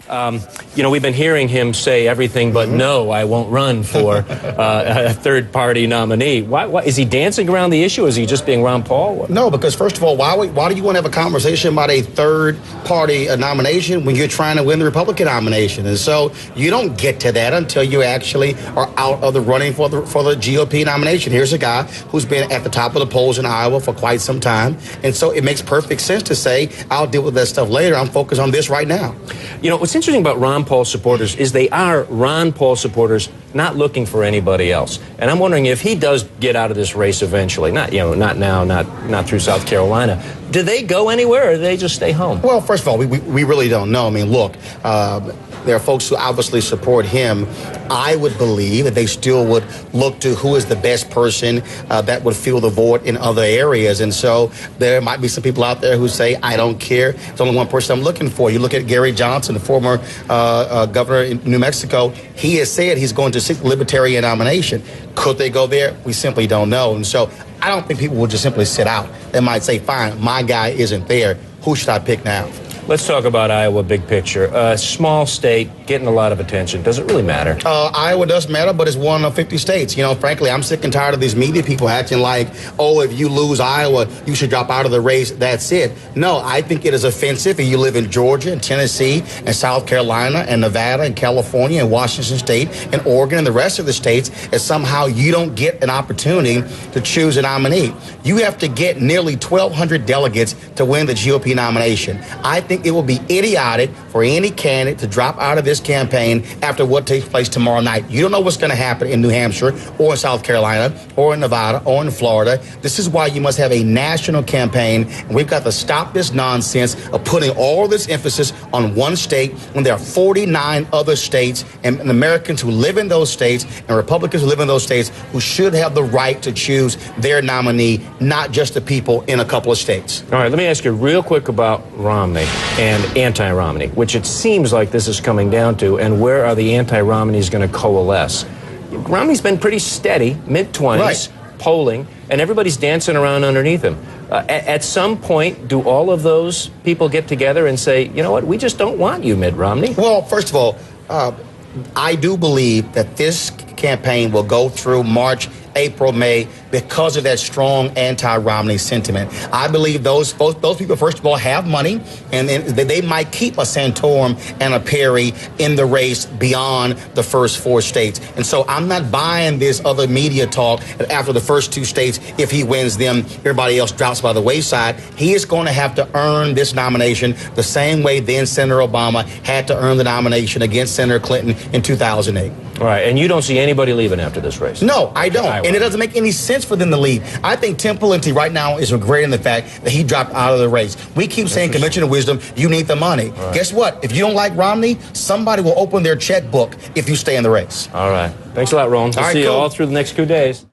You know, we've been hearing him say everything but no, I won't run for a third-party nominee. Why is he dancing around the issue? Is he just being Ron Paul? No, because first of all, why do you want to have a conversation about a third-party nomination when you're trying to win the Republican nomination? And so you don't get to that until you actually are out of the running for the GOP nomination. Here's a guy who's been at the top of the polls in Iowa for quite some time, and so it makes perfect sense to say, I'll deal with that stuff later. I'm focused on this right now. You know, what's interesting about Ron Paul supporters is they are Ron Paul supporters not looking for anybody else. And I'm wondering if he does get out of this race eventually, not now, not through South Carolina, do they go anywhere or do they just stay home? Well, first of all, we really don't know. I mean, look, there are folks who obviously support him. I would believe that they still would look to who is the best person that would fill the vote in other areas. And so there might be some people out there who say, I don't care. It's only one person I'm looking for. You look at Gary Johnson, the former governor in New Mexico. He has said he's going to seek the Libertarian nomination. Could they go there? We simply don't know. And so I don't think people will just simply sit out. They might say, fine, my guy isn't there. Who should I pick now? Let's talk about Iowa big picture. Small state, getting a lot of attention. Does it really matter? Iowa does matter, but it's one of 50 states. You know, frankly, I'm sick and tired of these media people acting like, oh, if you lose Iowa, you should drop out of the race. That's it. No, I think it is offensive if you live in Georgia and Tennessee and South Carolina and Nevada and California and Washington State and Oregon and the rest of the states, and somehow you don't get an opportunity to choose a nominee. You have to get nearly 1,200 delegates to win the GOP nomination. I think it will be idiotic for any candidate to drop out of this campaign after what takes place tomorrow night. You don't know what's going to happen in New Hampshire or in South Carolina or in Nevada or in Florida. This is why you must have a national campaign, and we've got to stop this nonsense of putting all this emphasis on one state when there are 49 other states and Americans who live in those states and Republicans who live in those states who should have the right to choose their nominee, not just the people in a couple of states. All right, let me ask you real quick about Romney and anti-Romney, which it seems like this is coming down to, and where are the anti-Romneys going to coalesce? Romney's been pretty steady, mid-20s, right, polling, and everybody's dancing around underneath him. At some point, do all of those people get together and say, you know what, we just don't want you, Mitt Romney? Well, first of all, I do believe that this campaign will go through March, April, May, because of that strong anti-Romney sentiment. I believe those people, first of all, have money, and they might keep a Santorum and a Perry in the race beyond the first 4 states. And so I'm not buying this other media talk that after the first 2 states, if he wins them, everybody else drops by the wayside. He is going to have to earn this nomination the same way then Senator Obama had to earn the nomination against Senator Clinton in 2008. All right, and you don't see anybody leaving after this race? No, I don't. And it doesn't make any sense for them to leave. I think Tim Pawlenty right now is regretting the fact that he dropped out of the race. We keep saying convention of wisdom, you need the money. Right. Guess what? If you don't like Romney, somebody will open their checkbook if you stay in the race. All right. Thanks a lot, Roland. We'll see you all through the next 2 days.